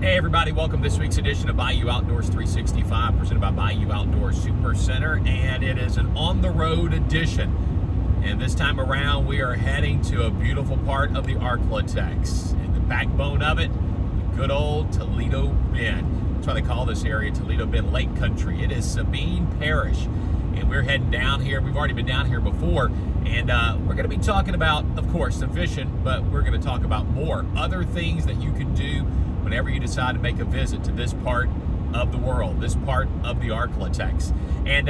Hey everybody, welcome to this week's edition of Bayou Outdoors 365, presented by Bayou Outdoors Super Center, and it is an on-the-road edition. And this time around, we are heading to a beautiful part of the Arklatex. And the backbone of it, the good old Toledo Bend. That's why they call this area Toledo Bend Lake Country. It is Sabine Parish, and we're heading down here. We've already been down here before, and we're going to be talking about, of course, the fishing, but we're going to talk about more other things that you can do whenever you decide to make a visit to this part of the world, this part of the Arklatex. And,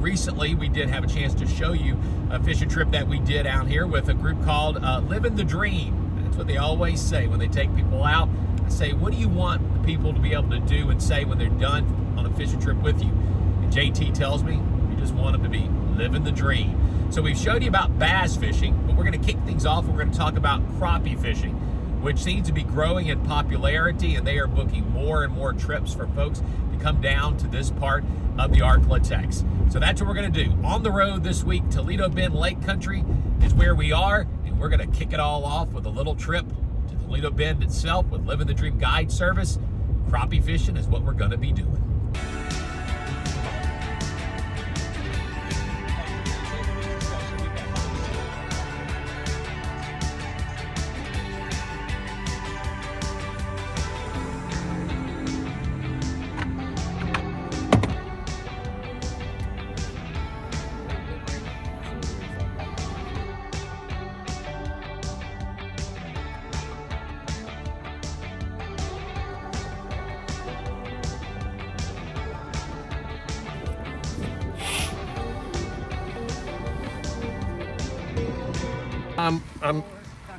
recently we did have a chance to show you a fishing trip that we did out here with a group called Living the Dream. That's what they always say when they take people out. They say, what do you want the people to be able to do and say when they're done on a fishing trip with you? And JT tells me, we just want them to be living the dream. So we've showed you about bass fishing, but we're going to kick things off. We're going to talk about crappie fishing, which seems to be growing in popularity, and they are booking more and more trips for folks to come down to this part of the Arklatex. So that's what we're going to do. On the road this week, Toledo Bend Lake Country is where we are, and we're going to kick it all off with a little trip to Toledo Bend itself with Living the Dream Guide Service. Crappie fishing is what we're going to be doing.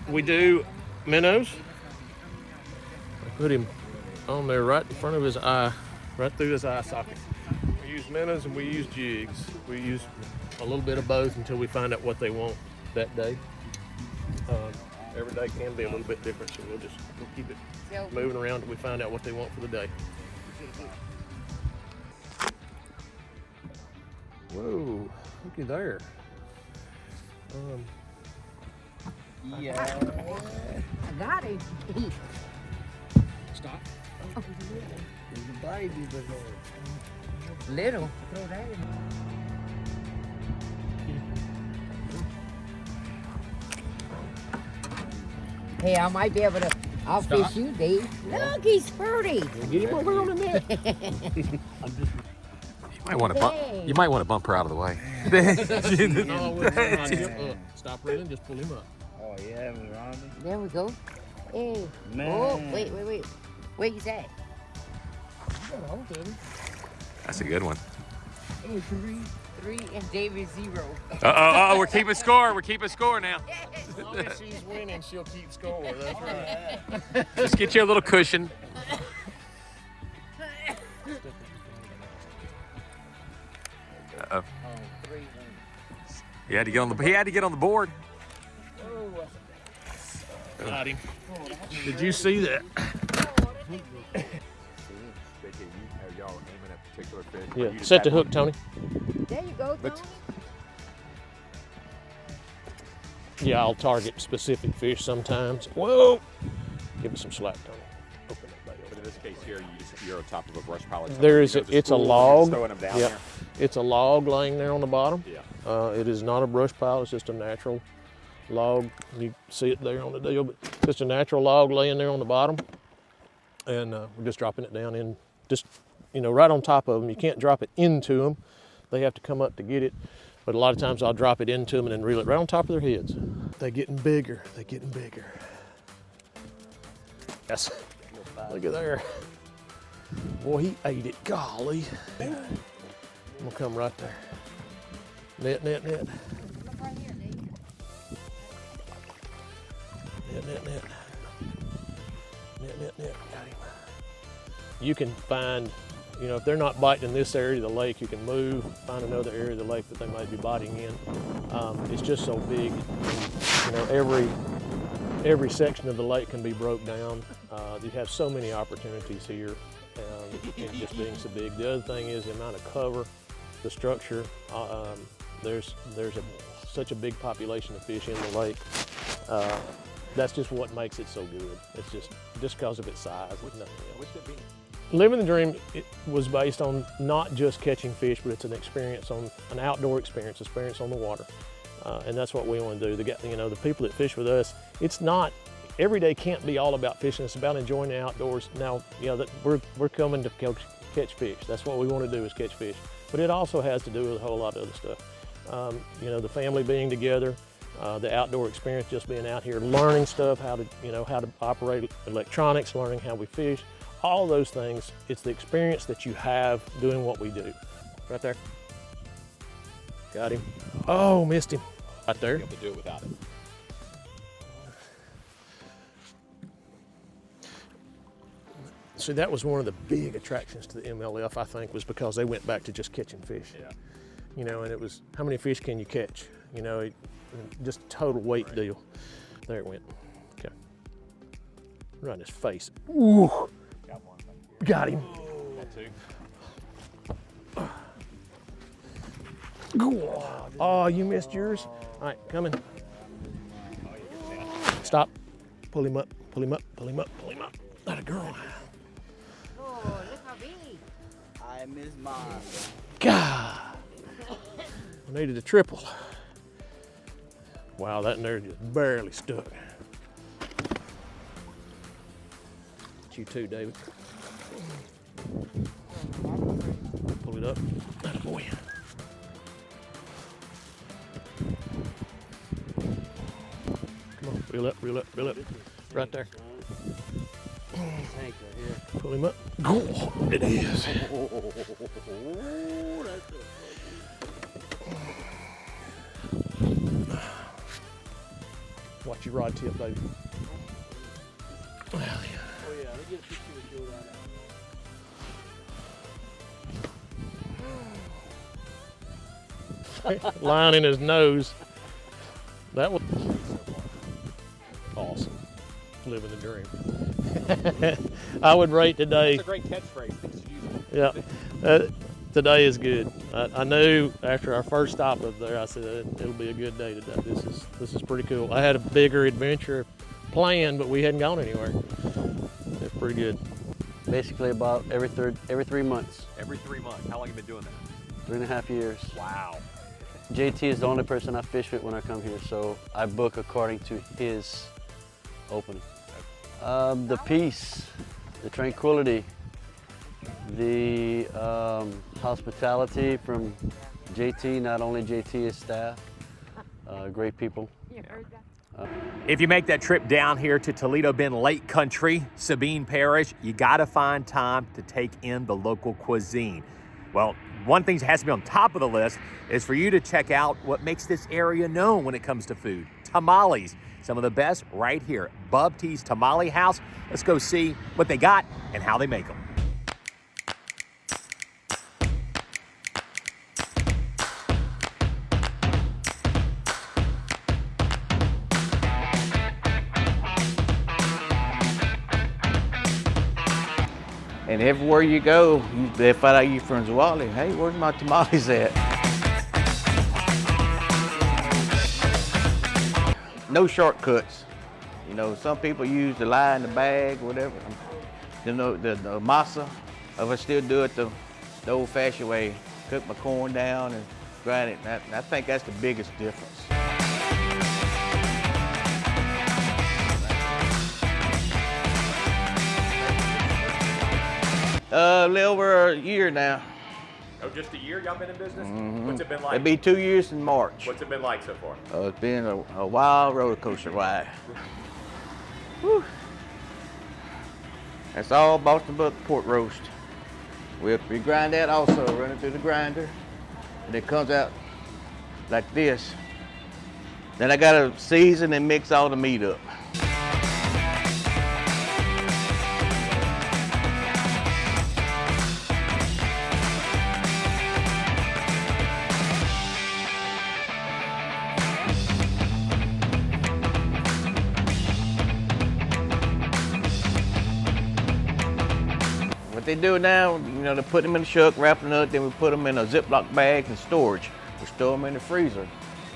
We do minnows. I put him on there right in front of his eye, right through his eye socket. We use minnows and we use jigs. We use a little bit of both until we find out what they want that day. Every day can be a little bit different, so we'll keep it moving around until we find out what they want for the day. Whoa, looky there. Yeah. I got it. Stop. There's a baby, but little. Throw that in. Hey, I might be able to. I'll fish you, Dave. Look, he's pretty. Get him over on the net. You might want to bump her out of the way. Stop running, just pull him up. Oh, yeah, there we go. Hey. Man. Oh, wait. Where he's at? That's a good one. Hey, three, and David 0. We're keeping score. We're keeping score now. As long as she's winning, she'll keep score. That's right. Just get you a little cushion. Uh-oh. He had to get on the board. Got him. Did you see that? Yeah, set the hook, Tony. There you go, Tony. Yeah, I'll target specific fish sometimes. Whoa! Give it some slack, Tony. Open that back. But in this case here, you're on top of a brush pile. It's a log. Throwing them down there. It's a log laying there on the bottom. Yeah. It is not a brush pile. It's just a natural log. You see it there on the deal, but just a natural log laying there on the bottom, and we're just dropping it down in, just right on top of them. You can't drop it into them; they have to come up to get it. But a lot of times I'll drop it into them and then reel it right on top of their heads. They're getting bigger. They're getting bigger. Yes. Look at there. Boy, he ate it. Golly. I'm gonna come right there. Net. Look right here, Dave. Net. Got him. You can find, if they're not biting in this area of the lake, you can move, find another area of the lake that they might be biting in. It's just so big. Every section of the lake can be broke down. You have so many opportunities here, in just being so big. The other thing is the amount of cover, the structure. There's such a big population of fish in the lake. that's just what makes it so good. It's just because of its size and nothing else. Living the Dream, it was based on not just catching fish, but it's an experience an outdoor experience on the water. And that's what we want to do. The people that fish with us, it's not, every day can't be all about fishing. It's about enjoying the outdoors. Now, that we're coming to catch fish. That's what we want to do, is catch fish. But it also has to do with a whole lot of other stuff. The family being together, the outdoor experience, just being out here, learning stuff, how to operate electronics, learning how we fish, all those things. It's the experience that you have doing what we do. Right there. Got him. Oh, missed him. Right there. Be able to do it without it. So that was one of the big attractions to the MLF, I think, was because they went back to just catching fish. Yeah. And it was, how many fish can you catch? Just a total weight deal. There it went. Okay. Right in his face. Ooh. Got one. Got him. Got two. Oh, you missed yours? All right, coming. Stop. Pull him up, pull him up, pull him up, pull him up. Not a girl. Oh, look how big. I missed mine. God. I needed a triple. Wow, that nerve just barely stuck. You too, David. Pull it up. Atta boy. Come on, reel up, reel up, reel up. Right there. Pull him up. Oh, it is. Watch your rod tip, baby. Well, yeah. Oh yeah, let me get a picture with you right now. Line in his nose. That was awesome. Living the dream. I would rate today. That's a great catchphrase. Thanks for using it. Yeah, today is good. I knew after our first stop up there, I said it'll be a good day today. This is pretty cool. I had a bigger adventure planned, but we hadn't gone anywhere. It's pretty good. Basically about every 3 months. Every 3 months. How long have you been doing that? 3.5 years. Wow. JT is the only person I fish with when I come here, so I book according to his opening. The peace, the tranquility, the hospitality from JT, not only JT, his staff, great people. You heard that? If you make that trip down here to Toledo Bend Lake Country, Sabine Parish, you gotta find time to take in the local cuisine. Well, one thing that has to be on top of the list is for you to check out what makes this area known when it comes to food. Tamales, some of the best right here. Bub T's Tamale House. Let's go see what they got and how they make them. And everywhere you go, they find out you're from Zwolle. Hey, where's my tamales at? No shortcuts. Some people use the lie in the bag, whatever. The masa, I still do it the old-fashioned way. Cook my corn down and grind it. And I think that's the biggest difference. A little over a year now. Oh, just a year y'all been in business? Mm-hmm. What's it been like? It'll be 2 years in March. What's it been like so far? It's been a wild roller coaster ride. Whew. That's all Boston buck pork roast. We grind that also, run it through the grinder, and it comes out like this. Then I gotta season and mix all the meat up. What they do now, they put them in the truck, wrap them up, then we put them in a Ziploc bag and storage. We store them in the freezer.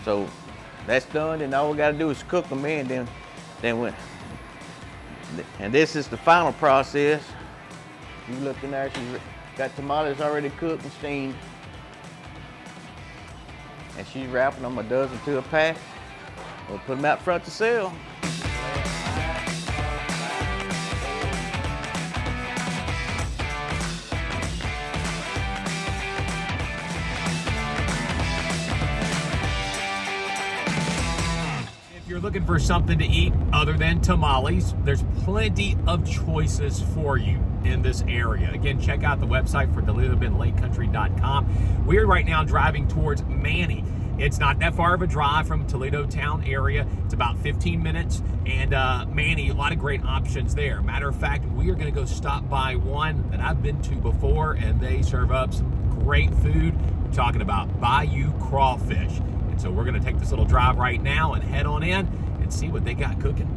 So that's done, and all we gotta do is cook them in, then And this is the final process. You look in there, she's got tamales already cooked and steamed. And she's wrapping them a dozen to a pack. We'll put them out front to sell. If you're looking for something to eat other than tamales, there's plenty of choices for you in this area. Again, check out the website for ToledoBendLakeCountry.com. We're right now driving towards Manny. It's not that far of a drive from Toledo town area. It's about 15 minutes, and Manny, a lot of great options there. Matter of fact, we are going to go stop by one that I've been to before, and they serve up some great food. We're talking about Bayou Crawfish. And so we're going to take this little drive right now and head on in and see what they got cooking.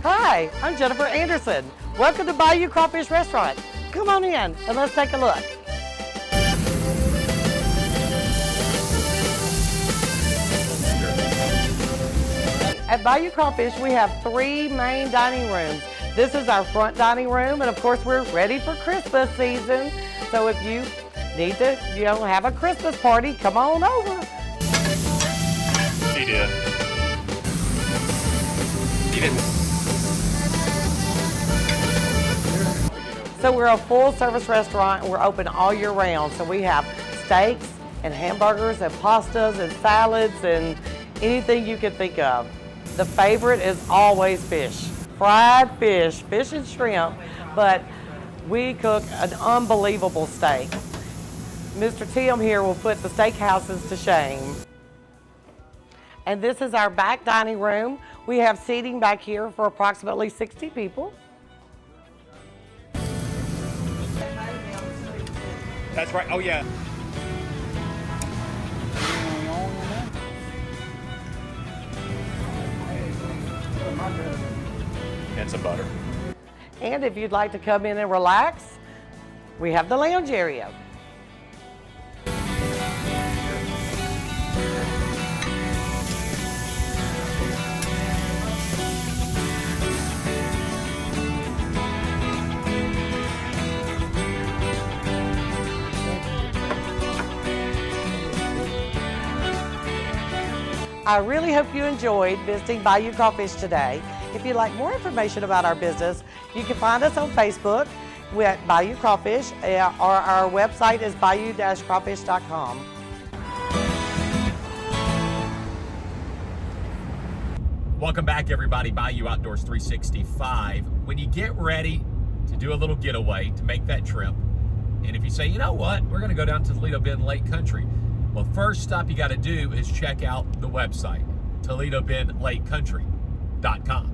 Hi, I'm Jennifer Anderson. Welcome to Bayou Crawfish Restaurant. Come on in and let's take a look. At Bayou Crawfish, we have 3 main dining rooms. This is our front dining room, and of course, we're ready for Christmas season. So if you need to, have a Christmas party, come on over. He did. He didn't. So we're a full-service restaurant, and we're open all year round. So we have steaks and hamburgers and pastas and salads and anything you can think of. The favorite is always fish. Fried fish and shrimp, but we cook an unbelievable steak. Mr. Tim here will put the steakhouses to shame. And this is our back dining room. We have seating back here for approximately 60 people. That's right. Oh, yeah. And some butter. And if you'd like to come in and relax, we have the lounge area. I really hope you enjoyed visiting Bayou Crawfish today. If you'd like more information about our business, you can find us on Facebook with Bayou Crawfish, or our website is bayou-crawfish.com. Welcome back, everybody. Bayou Outdoors 365. When you get ready to do a little getaway, to make that trip, and if you say, you know what, we're going to go down to Toledo Bend Lake Country. Well, first stop you got to do is check out the website, ToledoBendLakeCountry.com.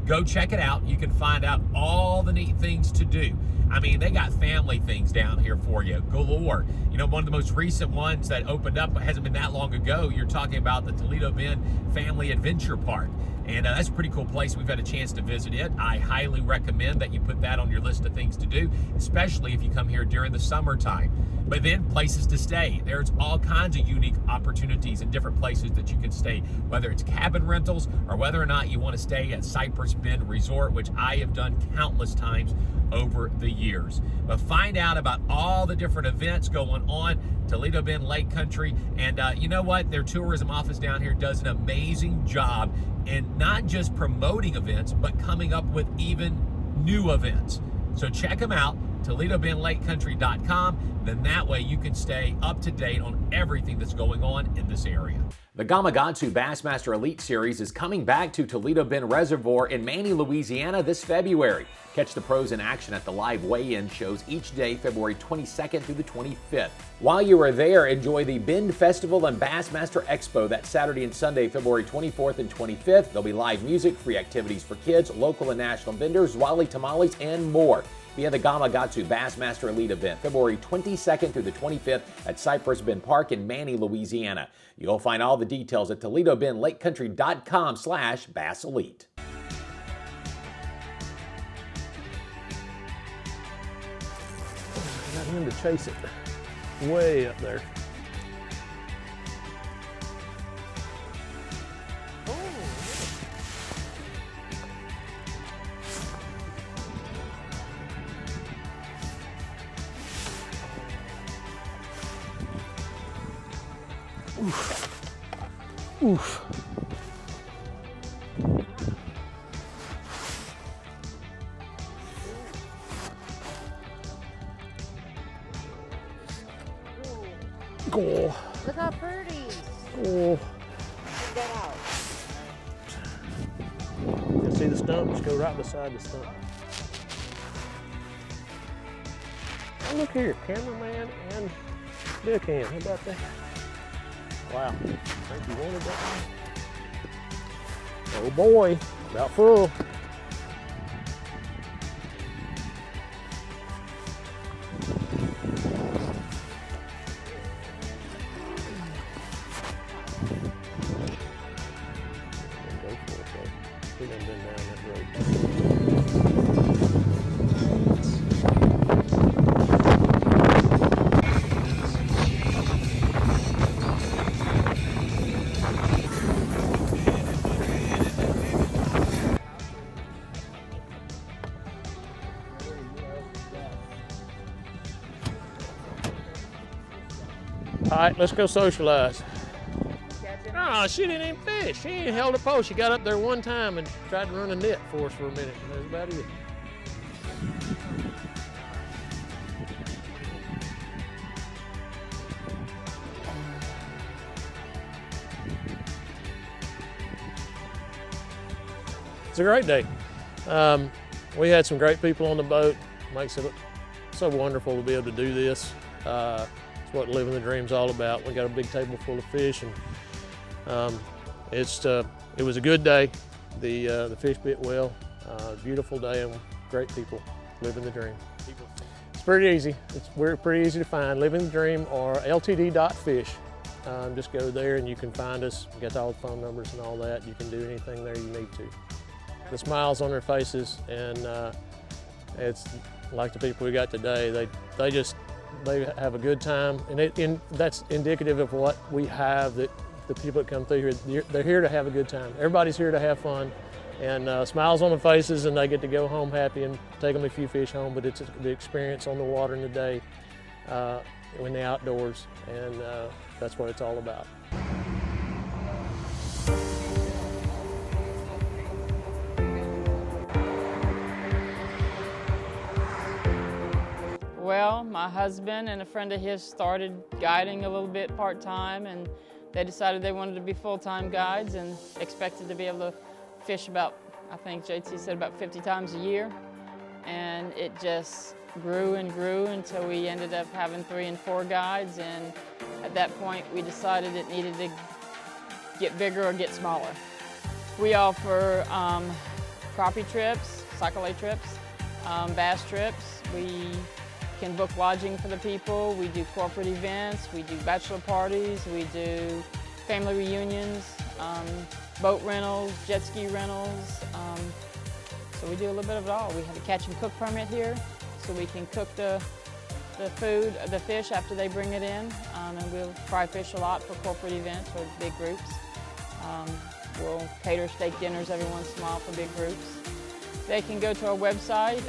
Go check it out. You can find out all the neat things to do. I mean, they got family things down here for you galore. One of the most recent ones that opened up hasn't been that long ago. You're talking about the Toledo Bend Family Adventure Park. And that's a pretty cool place. We've had a chance to visit it. I highly recommend that you put that on your list of things to do, especially if you come here during the summertime. But then places to stay. There's all kinds of unique opportunities in different places that you can stay, whether it's cabin rentals or whether or not you want to stay at Cypress Bend Resort, which I have done countless times over the years. But find out about all the different events going on, Toledo Bend Lake Country, and you know what? Their tourism office down here does an amazing job in not just promoting events, but coming up with even new events. So check them out, ToledoBendLakeCountry.com. Then that way you can stay up to date on everything that's going on in this area. The Gamakatsu Bassmaster Elite Series is coming back to Toledo Bend Reservoir in Manny, Louisiana this February. Catch the pros in action at the live weigh-in shows each day, February 22nd through the 25th. While you are there, enjoy the Bend Festival and Bassmaster Expo that Saturday and Sunday, February 24th and 25th. There'll be live music, free activities for kids, local and national vendors, Wally tamales, and more. via the Gamakatsu Bassmaster Elite event, February 22nd through the 25th at Cypress Bend Park in Manny, Louisiana. You'll find all the details at ToledoBendLakeCountry.com/Bass Elite. Got him to chase it way up there. Oof. Oof. Go. Look how pretty. Oh. Check that out. You can see the stump, just go right beside the stump. Oh, look here, cameraman and deckhand. How about that? Wow, I think you wanted that one. Oh boy, about full. All right, let's go socialize. Oh, she didn't even fish. She ain't held a pole. She got up there one time and tried to run a net for us for a minute. That's about it. It's a great day. We had some great people on the boat. Makes it so wonderful to be able to do this. It's what living the dream's all about. We got a big table full of fish, and it was a good day. The fish bit well. Beautiful day and great people living the dream. It's pretty easy. We're pretty easy to find. Living the Dream or ltd.fish. Just go there and you can find us. We got all the phone numbers and all that. You can do anything there you need to. The smiles on their faces, and it's like the people we got today. They have a good time, and that's indicative of what we have. That the people that come through here, they're here to have a good time. Everybody's here to have fun, and smiles on their faces, and they get to go home happy and take them a few fish home. But it's the experience on the water in the day, in the outdoors, and that's what it's all about. Well, my husband and a friend of his started guiding a little bit part-time, and they decided they wanted to be full-time guides and expected to be able to fish about, I think JT said about 50 times a year. And it just grew and grew until we ended up having 3 and 4 guides, and at that point we decided it needed to get bigger or get smaller. We offer crappie trips, sac-a-lait trips, bass trips. We can book lodging for the people. We do corporate events. We do bachelor parties. We do family reunions, boat rentals, jet ski rentals. So we do a little bit of it all. We have a catch and cook permit here, so we can cook the fish after they bring it in. And we'll fry fish a lot for corporate events or big groups. We'll cater steak dinners every once in a while for big groups. They can go to our website,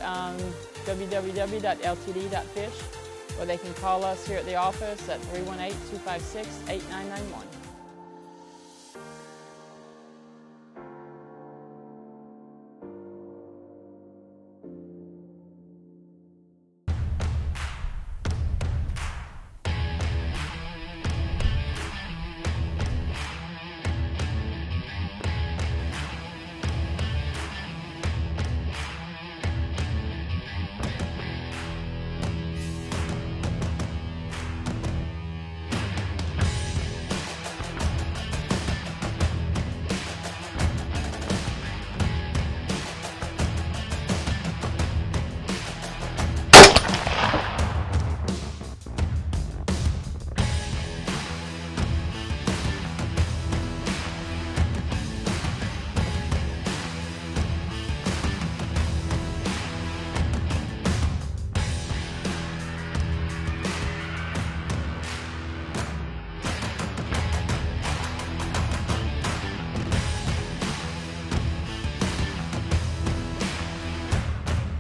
www.ltd.fish, or they can call us here at the office at 318-256-8991.